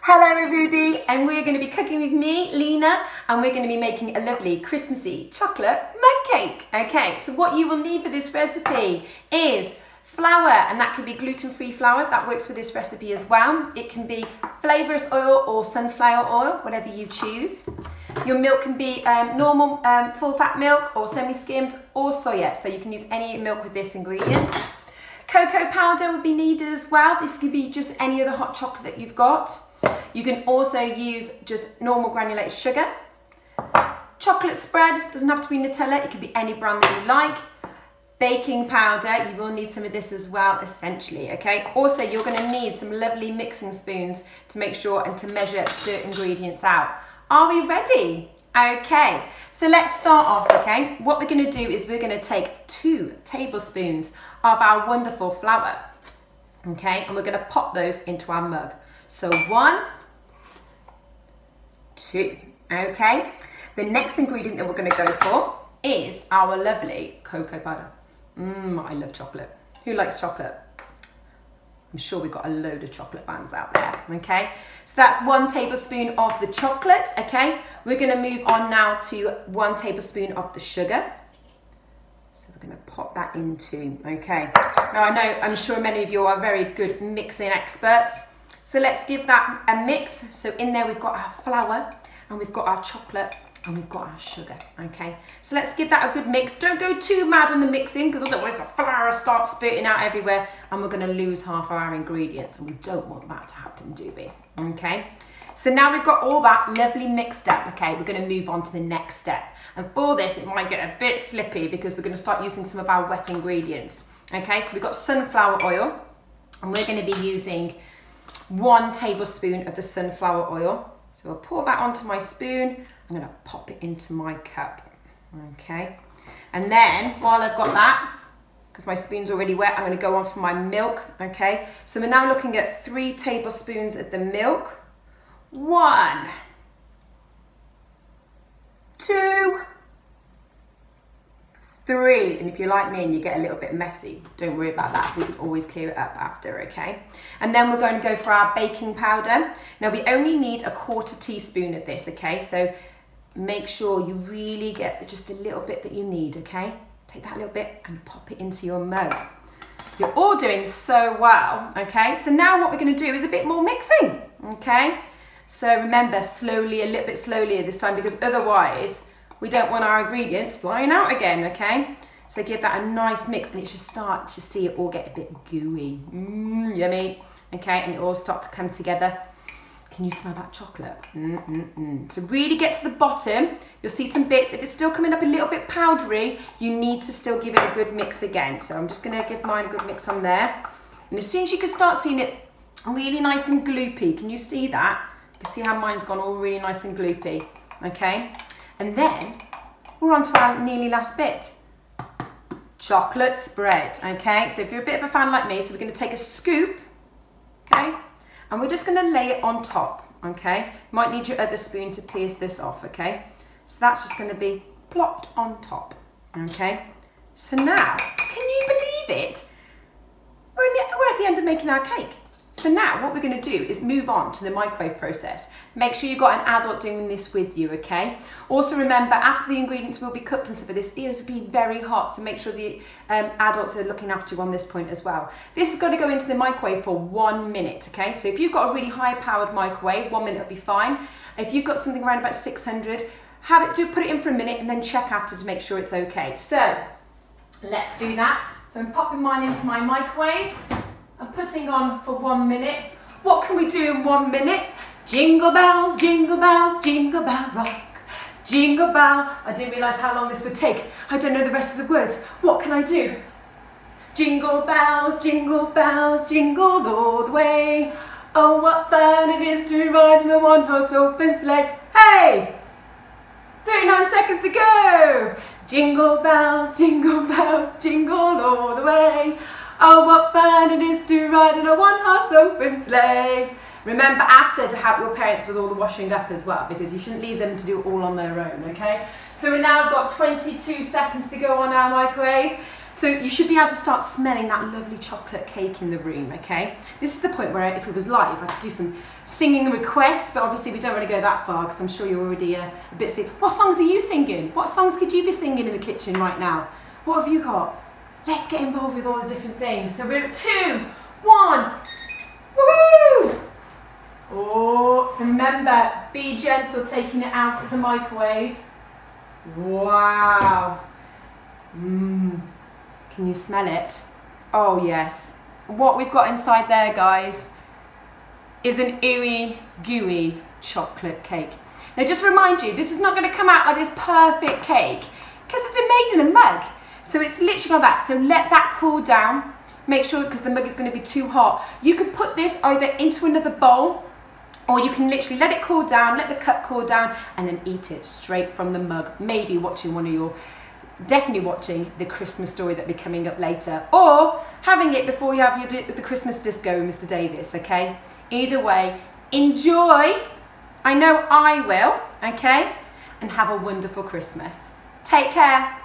Hello everybody, and we're going to be cooking with me, Lena, and we're going to be making a lovely Christmassy chocolate mug cake. Okay, so what you will need for this recipe is flour, and that can be gluten-free flour. That works for this recipe as well. It can be flavourless oil or sunflower oil, whatever you choose. Your milk can be normal full-fat milk or semi-skimmed or soya, so you can use any milk with this ingredient. Cocoa powder would be needed as well. This could be just any other hot chocolate that you've got. You can also use just normal granulated sugar. Chocolate spread, doesn't have to be Nutella, it could be any brand that you like. Baking powder, you will need some of this as well, essentially, okay? Also, you're gonna need some lovely mixing spoons to make sure and to measure certain ingredients out. Are we ready? Okay, so let's start off, okay? What we're gonna do is we're gonna take 2 tablespoons of our wonderful flour, okay? And we're gonna pop those into our mug. So 1, 2, okay? The next ingredient that we're gonna go for is our lovely cocoa powder. I love chocolate. Who likes chocolate? I'm sure we've got a load of chocolate fans out there, okay? So that's 1 tablespoon of the chocolate, okay? We're gonna move on now to 1 tablespoon of the sugar. So we're gonna pop that into, okay? Now I know, I'm sure many of you are very good mixing experts. So let's give that a mix. So in there we've got our flour and we've got our chocolate and we've got our sugar, okay? So let's give that a good mix. Don't go too mad on the mixing because otherwise the flour starts spurting out everywhere and we're gonna lose half of our ingredients, and we don't want that to happen, do we? Okay? So now we've got all that lovely mixed up, okay? We're gonna move on to the next step. And for this, it might get a bit slippy because we're gonna start using some of our wet ingredients, okay? So we've got sunflower oil, and we're gonna be using 1 tablespoon of the sunflower oil. So I'll pour that onto my spoon. I'm gonna pop it into my cup, okay? And then while I've got that, because my spoon's already wet, I'm gonna go on for my milk, okay? So we're now looking at 3 tablespoons of the milk. 1, 2, 3, and if you're like me and you get a little bit messy, don't worry about that. We can always clear it up after, okay? And then we're going to go for our baking powder. Now we only need a 1/4 teaspoon of this, okay? So make sure you really get just a little bit that you need, okay? Take that little bit and pop it into your mug. You're all doing so well, okay? So now what we're gonna do is a bit more mixing, okay? So remember, slowly, a little bit slowly this time, because otherwise, we don't want our ingredients flying out again, okay? So give that a nice mix and it should start to see it all get a bit gooey. Yummy, okay? And it all start to come together. Can you smell that chocolate? To really get to the bottom, you'll see some bits. If it's still coming up a little bit powdery, you need to still give it a good mix again. So I'm just gonna give mine a good mix on there. And as soon as you can start seeing it really nice and gloopy, can you see that? You can see how mine's gone all really nice and gloopy, okay? And then we're on to our nearly last bit. Chocolate spread, okay? So if you're a bit of a fan like me, so we're gonna take a scoop, okay? And we're just gonna lay it on top, okay? Might need your other spoon to pierce this off, okay? So that's just gonna be plopped on top, okay? So now, can you believe it? We're at the end of making our cake. So now what we're gonna do is move on to the microwave process. Make sure you've got an adult doing this with you, okay? Also remember, after the ingredients will be cooked and stuff for this, these will be very hot, so make sure the adults are looking after you on this point as well. This is gonna go into the microwave for 1 minute, okay? So if you've got a really high powered microwave, 1 minute will be fine. If you've got something around about 600, put it in for a minute and then check after to make sure it's okay. So let's do that. So I'm popping mine into my microwave. I'm putting on for 1 minute. What can we do in 1 minute? Jingle bells, jingle bell rock. Jingle bell. I didn't realise how long this would take. I don't know the rest of the words. What can I do? Jingle bells, jingle all the way. Oh, what fun it is to ride in a 1-horse open sleigh. Hey! 39 seconds to go. Jingle bells, jingle all the way. Oh, what fun it is to ride in a 1-horse open sleigh. Remember after to help your parents with all the washing up as well, because you shouldn't leave them to do it all on their own, okay? So we now got 22 seconds to go on our microwave. So you should be able to start smelling that lovely chocolate cake in the room, okay? This is the point where if it was live, I could do some singing requests, but obviously we don't want to go that far because I'm sure you're already a bit sick. What songs are you singing? What songs could you be singing in the kitchen right now? What have you got? Let's get involved with all the different things. So we're at 2, 1, woohoo! Oh, so remember, be gentle taking it out of the microwave. Wow. Can you smell it? Oh yes. What we've got inside there, guys, is an ooey gooey chocolate cake. Now just remind you, this is not going to come out like this perfect cake because it's been made in a mug. So it's literally like that. So let that cool down. Make sure, because the mug is going to be too hot. You can put this over into another bowl, or you can literally let it cool down, let the cup cool down, and then eat it straight from the mug. Maybe watching definitely watching the Christmas Story that'll be coming up later, or having it before you have the Christmas disco with Mr. Davis, okay? Either way, enjoy. I know I will, okay? And have a wonderful Christmas. Take care.